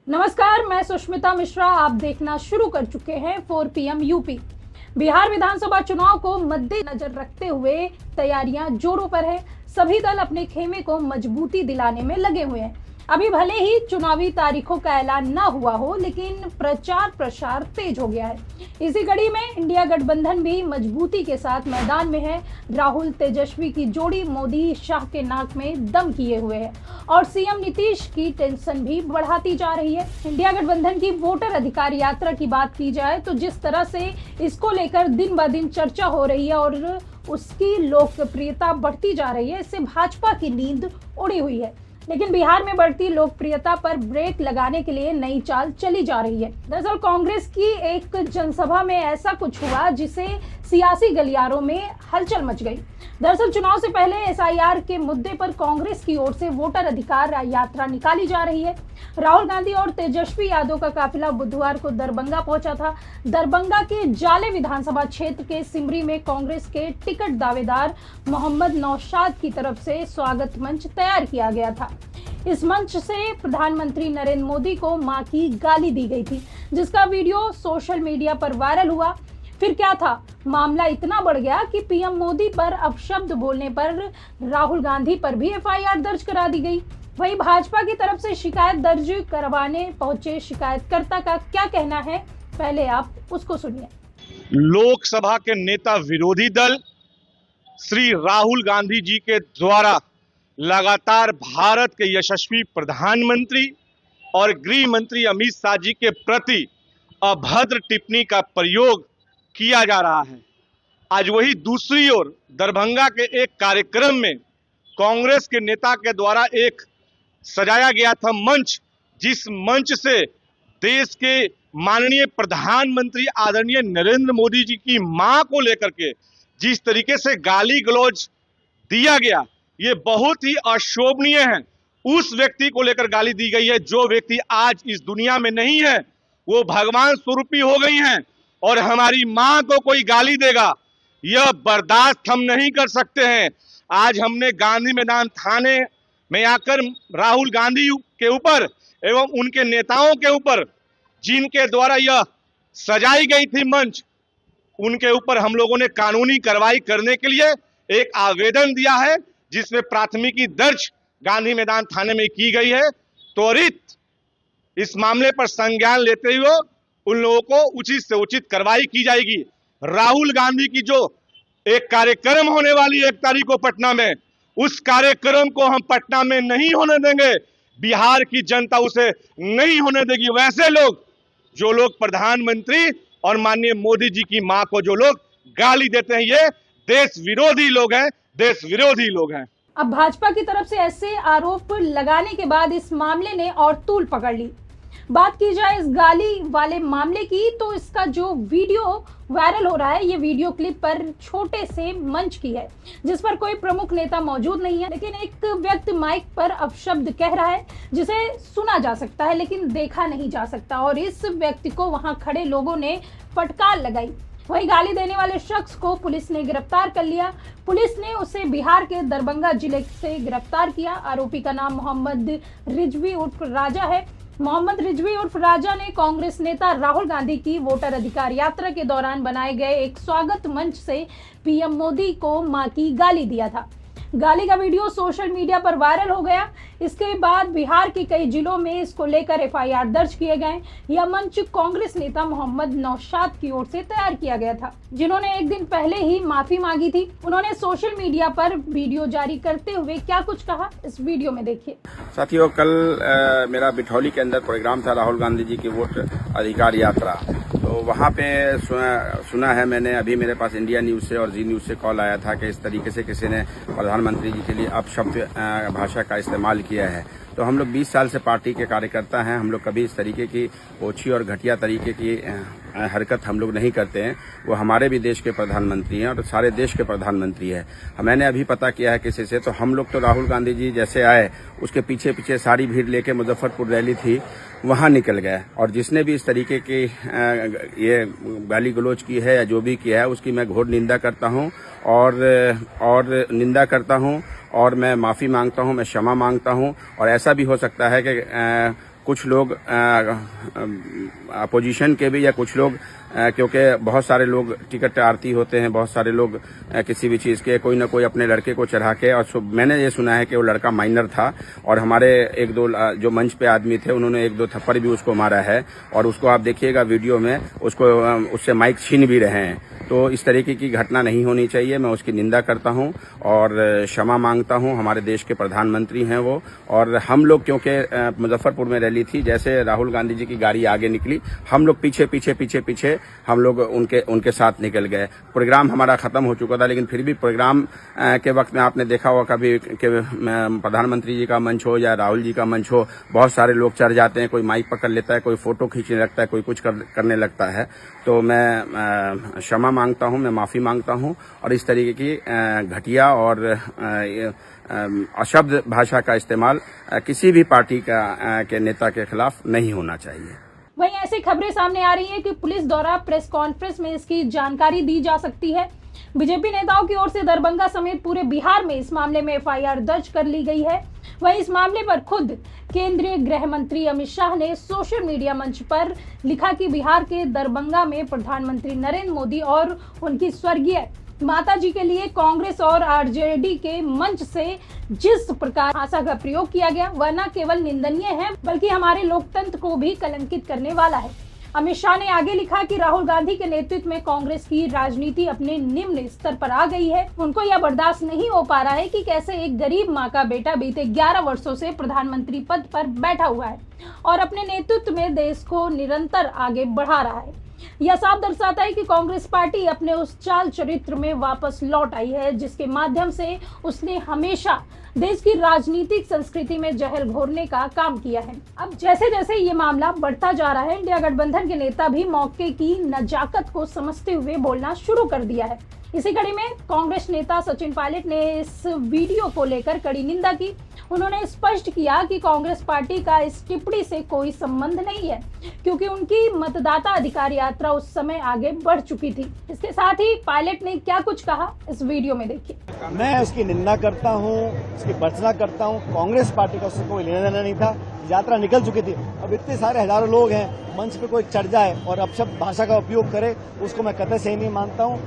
नमस्कार, मैं सुष्मिता मिश्रा। आप देखना शुरू कर चुके हैं 4 PM यूपी। बिहार विधानसभा चुनाव को मद्देनजर रखते हुए तैयारियां जोरों पर है। सभी दल अपने खेमे को मजबूती दिलाने में लगे हुए हैं। अभी भले ही चुनावी तारीखों का ऐलान न हुआ हो, लेकिन प्रचार प्रसार तेज हो गया है। इसी कड़ी में इंडिया गठबंधन भी मजबूती के साथ मैदान में है। राहुल तेजस्वी की जोड़ी मोदी शाह के नाक में दम किए हुए है और सीएम नीतीश की टेंशन भी बढ़ाती जा रही है। इंडिया गठबंधन की वोटर अधिकार यात्रा की बात की जाए तो जिस तरह से इसको लेकर दिन ब दिन चर्चा हो रही है और उसकी लोकप्रियता बढ़ती जा रही है, इससे भाजपा की नींद उड़ी हुई है। लेकिन बिहार में बढ़ती लोकप्रियता पर ब्रेक लगाने के लिए नई चाल चली जा रही है। दरअसल कांग्रेस की एक जनसभा में ऐसा कुछ हुआ जिसे सियासी गलियारों में हलचल मच गई। दरअसल चुनाव से पहले एसआईआर के मुद्दे पर कांग्रेस की ओर से वोटर अधिकार यात्रा निकाली जा रही है। राहुल गांधी और तेजस्वी यादव का काफिला बुधवार को दरभंगा पहुंचा था। दरभंगा के जाले विधानसभा क्षेत्र के सिमरी में कांग्रेस के टिकट दावेदार मोहम्मद नौशाद की तरफ से स्वागत मंच तैयार किया गया था। इस मंच से प्रधानमंत्री नरेंद्र मोदी को मां की गाली दी गई थी, जिसका वीडियो सोशल मीडिया पर वायरल हुआ। फिर क्या था, मामला इतना बढ़ गया कि पीएम मोदी पर अपशब्द बोलने पर राहुल गांधी पर भी एफआईआर दर्ज करा दी गई। वहीं भाजपा की तरफ से शिकायत दर्ज करवाने पहुंचे शिकायतकर्ता का क्या कहना है, पहले आप उसको सुनिए। लोकसभा के नेता विरोधी दल श्री राहुल गांधी जी के द्वारा लगातार भारत के यशस्वी प्रधानमंत्री और गृह मंत्री अमित शाह जी के प्रति अभद्र टिप्पणी का प्रयोग किया जा रहा है। आज वही दूसरी ओर दरभंगा के एक कार्यक्रम में कांग्रेस के नेता के द्वारा एक सजाया गया था मंच, जिस मंच से देश के माननीय प्रधानमंत्री आदरणीय नरेंद्र मोदी जी की मां को लेकर के जिस तरीके से गाली गलौज दिया गया, ये बहुत ही अशोभनीय है। उस व्यक्ति को लेकर गाली दी गई है जो व्यक्ति आज इस दुनिया में नहीं है, वो भगवान स्वरूपी हो गई हैं और हमारी मां को कोई गाली देगा, यह बर्दाश्त हम नहीं कर सकते हैं। आज हमने गांधी मैदान थाने में आकर राहुल गांधी के ऊपर एवं उनके नेताओं के ऊपर जिनके द्वारा यह सजाई गई थी मंच, उनके ऊपर हम लोगों ने कानूनी कार्रवाई करने के लिए एक आवेदन दिया है, जिसमें प्राथमिकी दर्ज गांधी मैदान थाने में की गई है। त्वरित इस मामले पर संज्ञान लेते हुए उन लोगों को उचित से उचित कार्रवाई की जाएगी। राहुल गांधी की जो एक कार्यक्रम होने वाली 1 तारीख को पटना में, उस कार्यक्रम को हम पटना में नहीं होने देंगे। बिहार की जनता उसे नहीं होने देगी। वैसे लोग जो लोग प्रधानमंत्री और माननीय मोदी जी की मां को जो लोग गाली देते हैं, ये देश विरोधी लोग हैं, देश विरोधी लोग हैं। अब भाजपा की तरफ से ऐसे आरोप लगाने के बाद इस मामले ने और तूल पकड़ ली। बात की जाए इस गाली वाले मामले की, तो इसका जो वीडियो वायरल हो रहा है, ये वीडियो क्लिप पर छोटे से मंच की है, जिस पर कोई प्रमुख नेता मौजूद नहीं है, लेकिन एक व्यक्ति माइक पर अपशब्द कह रहा है जिसे सुना जा सकता है लेकिन देखा नहीं जा सकता, और इस व्यक्ति को वहां खड़े लोगों ने फटकार लगाई। वही गाली देने वाले शख्स को पुलिस ने गिरफ्तार कर लिया। पुलिस ने उसे बिहार के दरभंगा जिले से गिरफ्तार किया। आरोपी का नाम मोहम्मद रिजवी उर्फ राजा है। मोहम्मद रिजवी उर्फ राजा ने कांग्रेस नेता राहुल गांधी की वोटर अधिकार यात्रा के दौरान बनाए गए एक स्वागत मंच से पीएम मोदी को मां की गाली दिया था। गाली का वीडियो सोशल मीडिया पर वायरल हो गया। इसके बाद बिहार के कई जिलों में इसको लेकर एफआईआर दर्ज किए गए। यह मंच कांग्रेस नेता मोहम्मद नौशाद की ओर से तैयार किया गया था, जिन्होंने एक दिन पहले ही माफी मांगी थी। उन्होंने सोशल मीडिया पर वीडियो जारी करते हुए क्या कुछ कहा, इस वीडियो में देखिए। साथियों, कल मेरा बिठौली के अंदर प्रोग्राम था राहुल गांधी जी की वोट अधिकार यात्रा, तो वहाँ पे सुना है मैंने, अभी मेरे पास इंडिया न्यूज से और जी न्यूज से कॉल आया था कि इस तरीके से किसी ने प्रधानमंत्री जी के लिए अपशब्द भाषा का इस्तेमाल किया है। तो हम लोग 20 साल से पार्टी के कार्यकर्ता हैं, हम लोग कभी इस तरीके की ओछी और घटिया तरीके की हरकत हम लोग नहीं करते हैं। वो हमारे भी देश के प्रधानमंत्री हैं और सारे देश के प्रधानमंत्री हैं। मैंने अभी पता किया है किसी से, तो हम लोग तो राहुल गांधी जी जैसे आए उसके पीछे पीछे सारी भीड़ लेके मुजफ्फरपुर रैली थी वहां निकल गए, और जिसने भी इस तरीके की ये गाली गलौज की है या जो भी किया है उसकी मैं घोर निंदा करता हूं और निंदा करता हूं और मैं माफी मांगता हूं, मैं क्षमा मांगता हूं। और ऐसा भी हो सकता है कि कुछ लोग अपोजिशन के भी, या कुछ लोग क्योंकि बहुत सारे लोग टिकट आरती होते हैं, बहुत सारे लोग किसी भी चीज़ के कोई ना कोई अपने लड़के को चढ़ा के, और मैंने ये सुना है कि वो लड़का माइनर था और हमारे एक दो जो मंच पे आदमी थे उन्होंने एक दो थप्पड़ भी उसको मारा है, और उसको आप देखिएगा वीडियो में, उसको उससे माइक छीन भी रहे हैं। तो इस तरीके की घटना नहीं होनी चाहिए। मैं उसकी निंदा करता हूं और क्षमा मांगता हूं। हमारे देश के प्रधानमंत्री हैं वो, और हम लोग क्योंकि मुजफ्फरपुर में रैली थी, जैसे राहुल गांधी जी की गाड़ी आगे निकली, हम लोग पीछे पीछे पीछे पीछे हम लोग उनके साथ निकल गए। प्रोग्राम हमारा खत्म हो चुका था, लेकिन फिर भी प्रोग्राम के वक्त में आपने देखा होगा कभी कि प्रधानमंत्री जी का मंच हो या राहुल जी का मंच हो, बहुत सारे लोग चढ़ जाते हैं, कोई माइक पकड़ लेता है, कोई फोटो खींचने लगता है, कोई कुछ करने लगता है। तो मैं क्षमा मांगता हूं, मैं माफी मांगता हूं, और इस तरीके की घटिया और अशब्द भाषा का इस्तेमाल किसी भी पार्टी के नेता के खिलाफ नहीं होना चाहिए। वहीं ऐसी खबरें सामने आ रही है कि पुलिस द्वारा प्रेस कॉन्फ्रेंस में इसकी जानकारी दी जा सकती है। बीजेपी नेताओं की ओर से दरभंगा समेत पूरे बिहार में इस मामले में एफआईआर दर्ज कर ली गई है। वहीं इस मामले पर खुद केंद्रीय गृह मंत्री अमित शाह ने सोशल मीडिया मंच पर लिखा कि बिहार के दरभंगा में प्रधानमंत्री नरेंद्र मोदी और उनकी स्वर्गीय माता जी के लिए कांग्रेस और आरजेडी के मंच से जिस प्रकार भाषा का प्रयोग किया गया वह न केवल निंदनीय है बल्कि हमारे लोकतंत्र को भी कलंकित करने वाला है। अमित शाह ने आगे लिखा कि राहुल गांधी के नेतृत्व में कांग्रेस की राजनीति अपने निम्न स्तर पर आ गई है। उनको यह बर्दाश्त नहीं हो पा रहा है कि कैसे एक गरीब माँ का बेटा बीते 11 वर्षों से प्रधानमंत्री पद पर बैठा हुआ है और अपने नेतृत्व में देश को निरंतर आगे बढ़ा रहा है। यह साफ दर्शाता है कि कांग्रेस पार्टी अपने उस चाल चरित्र में वापस लौट आई है जिसके माध्यम से उसने हमेशा देश की राजनीतिक संस्कृति में जहर घोरने का काम किया है। अब जैसे जैसे ये मामला बढ़ता जा रहा है, इंडिया गठबंधन के नेता भी मौके की नजाकत को समझते हुए बोलना शुरू कर दिया है। इसी कड़ी में कांग्रेस नेता सचिन पायलट ने इस वीडियो को लेकर कड़ी निंदा की। उन्होंने स्पष्ट किया कि कांग्रेस पार्टी का इस टिप्पणी से कोई संबंध नहीं है क्योंकि उनकी मतदाता अधिकार यात्रा उस समय आगे बढ़ चुकी थी। इसके साथ ही पायलट ने क्या कुछ कहा इस वीडियो में देखिए। मैं उसकी निंदा करता हूँ, उसकी भर्त्सना करता हूँ। कांग्रेस पार्टी का उससे कोई लेना देना नहीं था। यात्रा निकल चुकी थी। अब इतने सारे हजारों लोग हैं, मंच पे कोई चढ़ जाए और अपशब्द भाषा का उपयोग करे, उसको मैं कतई सही नहीं मानता हूँ।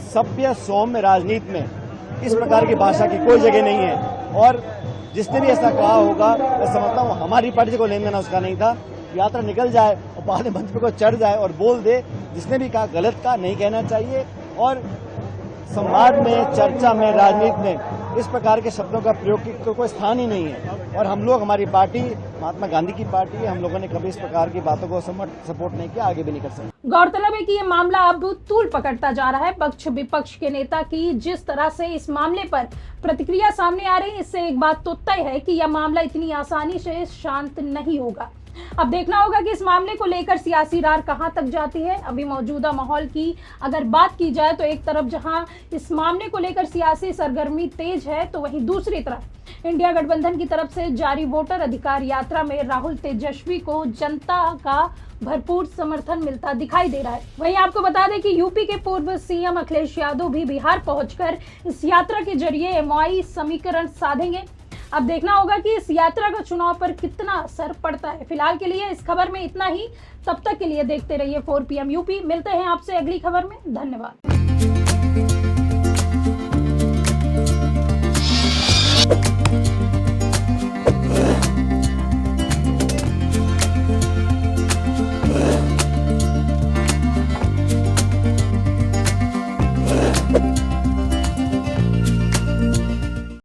सभ्य सौम्य राजनीति में इस प्रकार की भाषा की कोई जगह नहीं है, और जिसने भी ऐसा कहा होगा मैं समझता हूँ हमारी पार्टी से कोई लेन देना उसका नहीं था। यात्रा निकल जाए और बाद में मंच पे कोई चढ़ जाए और बोल दे, जिसने भी कहा गलत का नहीं कहना चाहिए। और संवाद में, चर्चा में, राजनीति में इस प्रकार के शब्दों का प्रयोग की कोई स्थान ही नहीं है। और हम लोग, हमारी पार्टी महात्मा गांधी की पार्टी है, हम लोगों ने कभी इस प्रकार की बातों को सपोर्ट नहीं किया, आगे भी नहीं कर सकते। गौरतलब है कि ये मामला अब तूल पकड़ता जा रहा है। पक्ष विपक्ष के नेता की जिस तरह से इस मामले पर प्रतिक्रिया सामने आ रही है, इससे एक बात तो तय है कि यह मामला इतनी आसानी से शांत नहीं होगा। अब देखना होगा कि इस मामले को लेकर सियासी रार कहां तक जाती है। अभी मौजूदा माहौल की अगर बात की जाए तो एक तरफ जहां इस मामले को लेकर सियासी सरगर्मी तेज है, तो वहीं दूसरी तरफ इंडिया गठबंधन की तरफ से जारी वोटर अधिकार यात्रा में राहुल तेजस्वी को जनता का भरपूर समर्थन मिलता दिखाई दे रहा है। वहीं आपको बता दें कि यूपी के पूर्व सीएम अखिलेश यादव भी बिहार पहुंचकर इस यात्रा के जरिए एमओआई समीकरण साधेंगे। अब देखना होगा कि इस यात्रा का चुनाव पर कितना असर पड़ता है। फिलहाल के लिए इस खबर में इतना ही। तब तक के लिए देखते रहिए 4 PM यूपी। मिलते हैं आपसे अगली खबर में। धन्यवाद।